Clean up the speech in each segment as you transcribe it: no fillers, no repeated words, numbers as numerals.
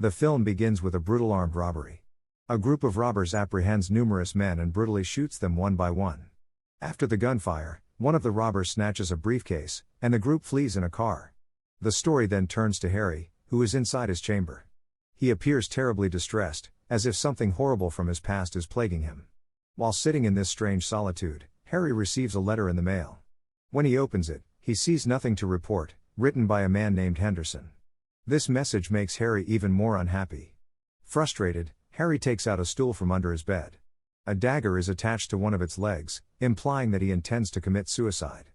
The film begins with a brutal armed robbery. A group of robbers apprehends numerous men and brutally shoots them one by one. After the gunfire, one of the robbers snatches a briefcase, and the group flees in a car. The story then turns to Harry, who is inside his chamber. He appears terribly distressed, as if something horrible from his past is plaguing him. While sitting in this strange solitude, Harry receives a letter in the mail. When he opens it, he sees nothing to report, written by a man named Henderson. This message makes Harry even more unhappy. Frustrated, Harry takes out a stool from under his bed. A dagger is attached to one of its legs, implying that he intends to commit suicide.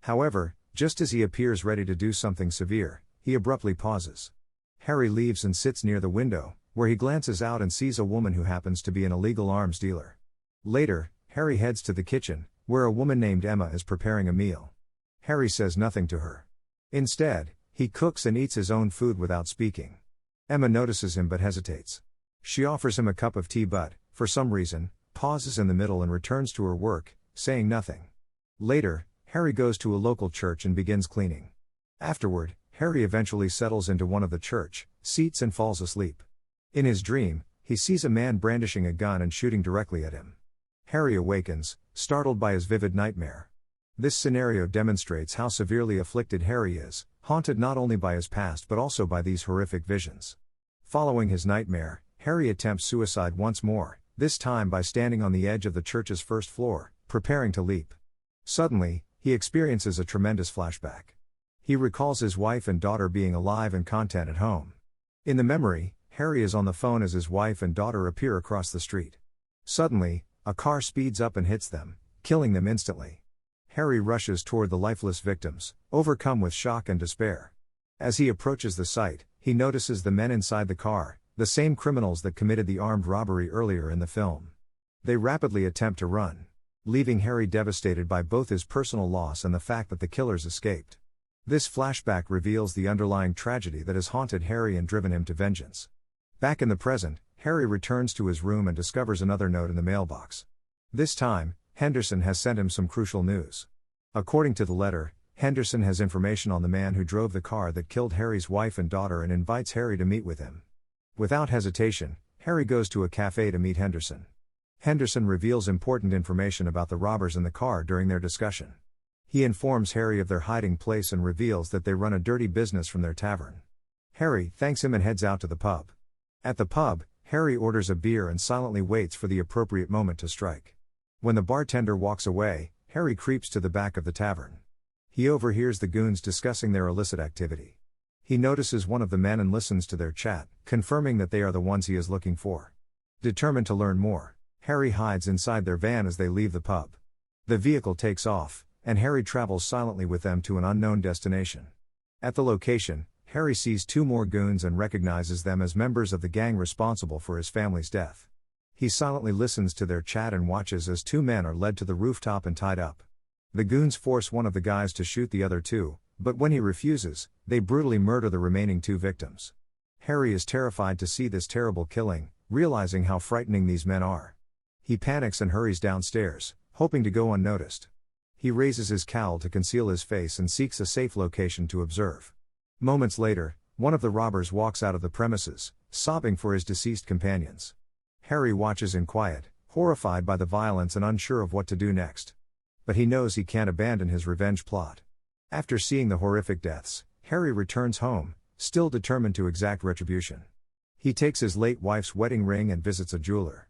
However, just as he appears ready to do something severe, he abruptly pauses. Harry leaves and sits near the window, where he glances out and sees a woman who happens to be an illegal arms dealer. Later, Harry heads to the kitchen, where a woman named Emma is preparing a meal. Harry says nothing to her. Instead, he cooks and eats his own food without speaking. Emma notices him but hesitates. She offers him a cup of tea but, for some reason, pauses in the middle and returns to her work, saying nothing. Later, Harry goes to a local church and begins cleaning. Afterward, Harry eventually settles into one of the church seats and falls asleep. In his dream, he sees a man brandishing a gun and shooting directly at him. Harry awakens, startled by his vivid nightmare. This scenario demonstrates how severely afflicted Harry is, haunted not only by his past but also by these horrific visions. Following his nightmare, Harry attempts suicide once more, this time by standing on the edge of the church's first floor, preparing to leap. Suddenly, he experiences a tremendous flashback. He recalls his wife and daughter being alive and content at home. In the memory, Harry is on the phone as his wife and daughter appear across the street. Suddenly, a car speeds up and hits them, killing them instantly. Harry rushes toward the lifeless victims, overcome with shock and despair. As he approaches the site, he notices the men inside the car, the same criminals that committed the armed robbery earlier in the film. They rapidly attempt to run, leaving Harry devastated by both his personal loss and the fact that the killers escaped. This flashback reveals the underlying tragedy that has haunted Harry and driven him to vengeance. Back in the present, Harry returns to his room and discovers another note in the mailbox. This time, Henderson has sent him some crucial news. According to the letter, Henderson has information on the man who drove the car that killed Harry's wife and daughter and invites Harry to meet with him. Without hesitation, Harry goes to a cafe to meet Henderson. Henderson reveals important information about the robbers in the car during their discussion. He informs Harry of their hiding place and reveals that they run a dirty business from their tavern. Harry thanks him and heads out to the pub. At the pub, Harry orders a beer and silently waits for the appropriate moment to strike. When the bartender walks away, Harry creeps to the back of the tavern. He overhears the goons discussing their illicit activity. He notices one of the men and listens to their chat, confirming that they are the ones he is looking for. Determined to learn more, Harry hides inside their van as they leave the pub. The vehicle takes off, and Harry travels silently with them to an unknown destination. At the location, Harry sees two more goons and recognizes them as members of the gang responsible for his family's death. He silently listens to their chat and watches as two men are led to the rooftop and tied up. The goons force one of the guys to shoot the other two, but when he refuses, they brutally murder the remaining two victims. Harry is terrified to see this terrible killing, realizing how frightening these men are. He panics and hurries downstairs, hoping to go unnoticed. He raises his cowl to conceal his face and seeks a safe location to observe. Moments later, one of the robbers walks out of the premises, sobbing for his deceased companions. Harry watches in quiet, horrified by the violence and unsure of what to do next. But he knows he can't abandon his revenge plot. After seeing the horrific deaths, Harry returns home, still determined to exact retribution. He takes his late wife's wedding ring and visits a jeweler.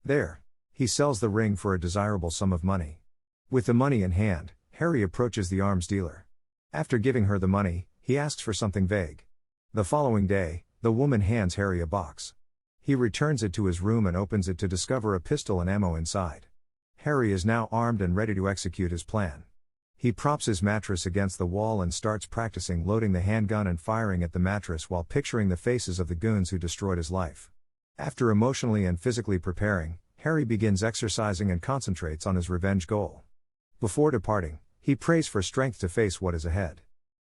There, he sells the ring for a desirable sum of money. With the money in hand, Harry approaches the arms dealer. After giving her the money, he asks for something vague. The following day, the woman hands Harry a box. He returns it to his room and opens it to discover a pistol and ammo inside. Harry is now armed and ready to execute his plan. He props his mattress against the wall and starts practicing loading the handgun and firing at the mattress while picturing the faces of the goons who destroyed his life. After emotionally and physically preparing, Harry begins exercising and concentrates on his revenge goal. Before departing, he prays for strength to face what is ahead.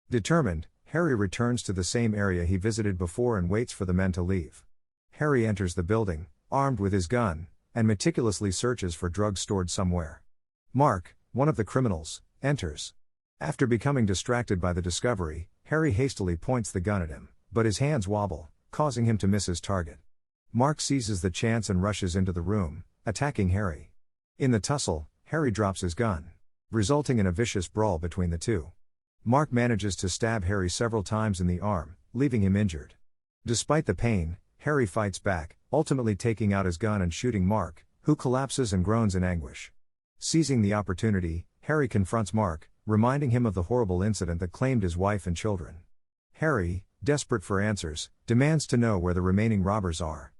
Determined, Harry returns to the same area he visited before and waits for the men to leave. Harry enters the building, armed with his gun, and meticulously searches for drugs stored somewhere. Mark, one of the criminals, enters. After becoming distracted by the discovery, Harry hastily points the gun at him, but his hands wobble, causing him to miss his target. Mark seizes the chance and rushes into the room, attacking Harry. In the tussle, Harry drops his gun, resulting in a vicious brawl between the two. Mark manages to stab Harry several times in the arm, leaving him injured. Despite the pain, Harry fights back, ultimately taking out his gun and shooting Mark, who collapses and groans in anguish. Seizing the opportunity, Harry confronts Mark, reminding him of the horrible incident that claimed his wife and children. Harry, desperate for answers, demands to know where the remaining robbers are.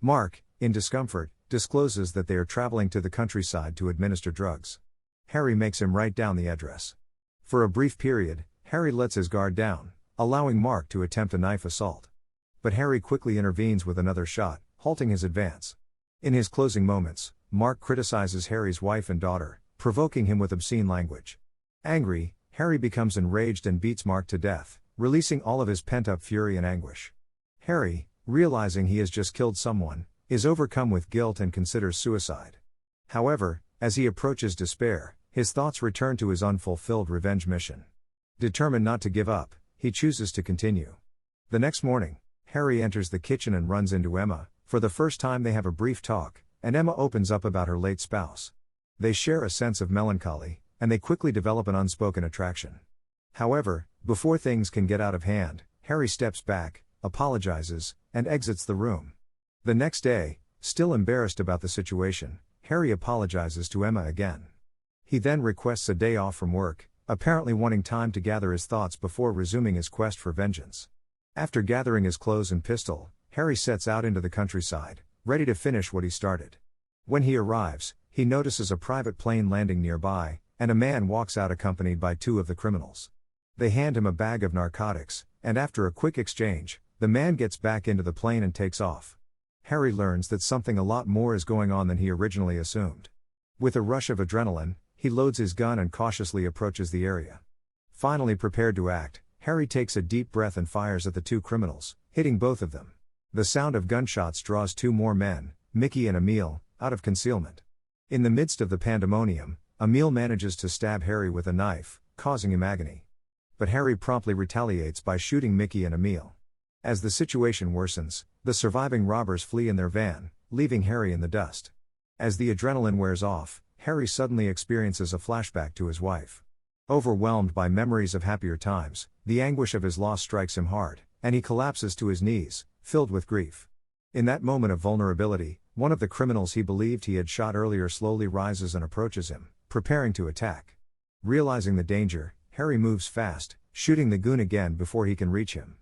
Mark, in discomfort, discloses that they are traveling to the countryside to administer drugs. Harry makes him write down the address. For a brief period, Harry lets his guard down, allowing Mark to attempt a knife assault. But Harry quickly intervenes with another shot, halting his advance. In his closing moments, Mark criticizes Harry's wife and daughter, provoking him with obscene language. Angry, Harry becomes enraged and beats Mark to death, releasing all of his pent-up fury and anguish. Harry, realizing he has just killed someone, is overcome with guilt and considers suicide. However, as he approaches despair, his thoughts return to his unfulfilled revenge mission. Determined not to give up, he chooses to continue. The next morning, Harry enters the kitchen and runs into Emma. For the first time they have a brief talk, and Emma opens up about her late spouse. They share a sense of melancholy, and they quickly develop an unspoken attraction. However, before things can get out of hand, Harry steps back, apologizes, and exits the room. The next day, still embarrassed about the situation, Harry apologizes to Emma again. He then requests a day off from work, apparently wanting time to gather his thoughts before resuming his quest for vengeance. After gathering his clothes and pistol, Harry sets out into the countryside, ready to finish what he started. When he arrives, he notices a private plane landing nearby, and a man walks out accompanied by two of the criminals. They hand him a bag of narcotics, and after a quick exchange, the man gets back into the plane and takes off. Harry learns that something a lot more is going on than he originally assumed. With a rush of adrenaline, he loads his gun and cautiously approaches the area. Finally prepared to act, Harry takes a deep breath and fires at the two criminals, hitting both of them. The sound of gunshots draws two more men, Mickey and Emil, out of concealment. In the midst of the pandemonium, Emil manages to stab Harry with a knife, causing him agony. But Harry promptly retaliates by shooting Mickey and Emil. As the situation worsens, the surviving robbers flee in their van, leaving Harry in the dust. As the adrenaline wears off, Harry suddenly experiences a flashback to his wife. Overwhelmed by memories of happier times, the anguish of his loss strikes him hard, and he collapses to his knees, filled with grief. In that moment of vulnerability, one of the criminals he believed he had shot earlier slowly rises and approaches him, preparing to attack. Realizing the danger, Harry moves fast, shooting the goon again before he can reach him.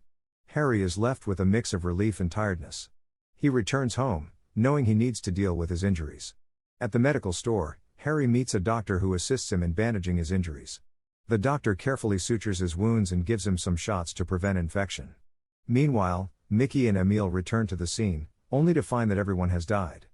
Harry is left with a mix of relief and tiredness. He returns home, knowing he needs to deal with his injuries. At the medical store, Harry meets a doctor who assists him in bandaging his injuries. The doctor carefully sutures his wounds and gives him some shots to prevent infection. Meanwhile, Mickey and Emil return to the scene, only to find that everyone has died.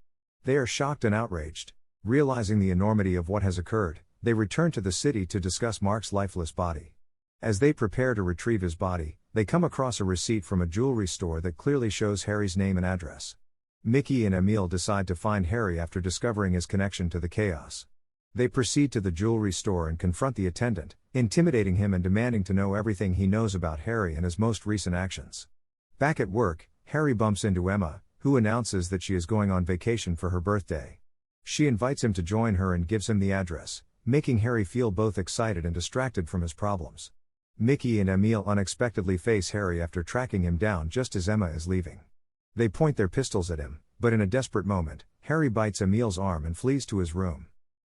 They are shocked and outraged. Realizing the enormity of what has occurred, they return to the city to discuss Mark's lifeless body. As they prepare to retrieve his body, they come across a receipt from a jewelry store that clearly shows Harry's name and address. Mickey and Emil decide to find Harry after discovering his connection to the chaos. They proceed to the jewelry store and confront the attendant, intimidating him and demanding to know everything he knows about Harry and his most recent actions. Back at work, Harry bumps into Emma, who announces that she is going on vacation for her birthday. She invites him to join her and gives him the address, making Harry feel both excited and distracted from his problems. Mickey and Emil unexpectedly face Harry after tracking him down just as Emma is leaving. They point their pistols at him, but in a desperate moment, Harry bites Emil's arm and flees to his room.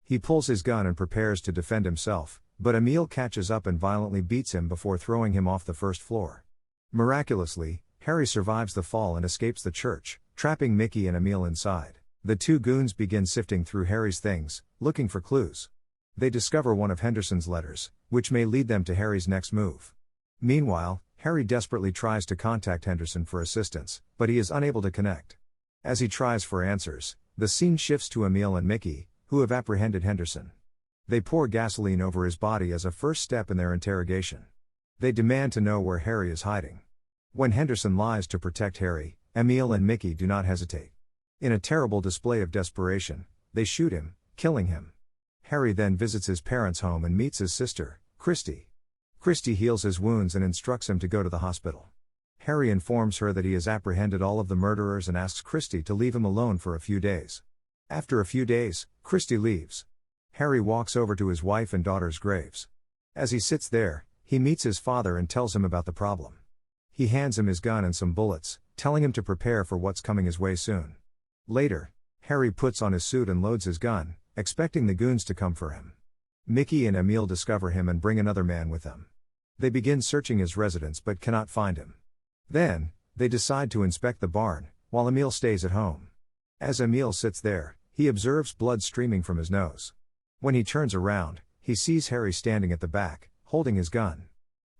He pulls his gun and prepares to defend himself, but Emil catches up and violently beats him before throwing him off the first floor. Miraculously, Harry survives the fall and escapes the church, trapping Mickey and Emil inside. The two goons begin sifting through Harry's things, looking for clues. They discover one of Henderson's letters, which may lead them to Harry's next move. Meanwhile, Harry desperately tries to contact Henderson for assistance, but he is unable to connect. As he tries for answers, the scene shifts to Emil and Mickey, who have apprehended Henderson. They pour gasoline over his body as a first step in their interrogation. They demand to know where Harry is hiding. When Henderson lies to protect Harry, Emil and Mickey do not hesitate. In a terrible display of desperation, they shoot him, killing him. Harry then visits his parents' home and meets his sister, Christy. Christy heals his wounds and instructs him to go to the hospital. Harry informs her that he has apprehended all of the murderers and asks Christy to leave him alone for a few days. After a few days, Christy leaves. Harry walks over to his wife and daughter's graves. As he sits there, he meets his father and tells him about the problem. He hands him his gun and some bullets, telling him to prepare for what's coming his way soon. Later, Harry puts on his suit and loads his gun, expecting the goons to come for him. Mickey and Emil discover him and bring another man with them. They begin searching his residence but cannot find him. Then, they decide to inspect the barn, while Emil stays at home. As Emil sits there, he observes blood streaming from his nose. When he turns around, he sees Harry standing at the back, holding his gun.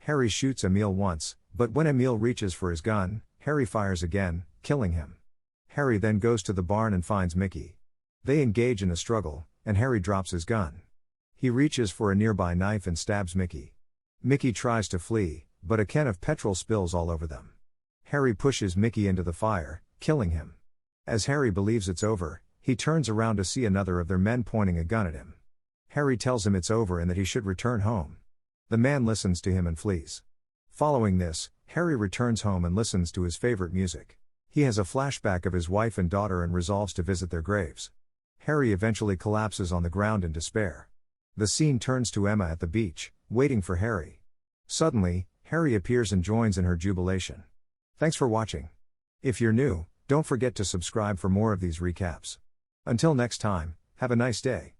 Harry shoots Emil once, but when Emil reaches for his gun, Harry fires again, killing him. Harry then goes to the barn and finds Mickey. They engage in a struggle, and Harry drops his gun. He reaches for a nearby knife and stabs Mickey. Mickey tries to flee, but a can of petrol spills all over them. Harry pushes Mickey into the fire, killing him. As Harry believes it's over, he turns around to see another of their men pointing a gun at him. Harry tells him it's over and that he should return home. The man listens to him and flees. Following this, Harry returns home and listens to his favorite music. He has a flashback of his wife and daughter and resolves to visit their graves. Harry eventually collapses on the ground in despair. The scene turns to Emma at the beach, waiting for Harry. Suddenly, Harry appears and joins in her jubilation. Thanks for watching. If you're new, don't forget to subscribe for more of these recaps. Until next time, have a nice day.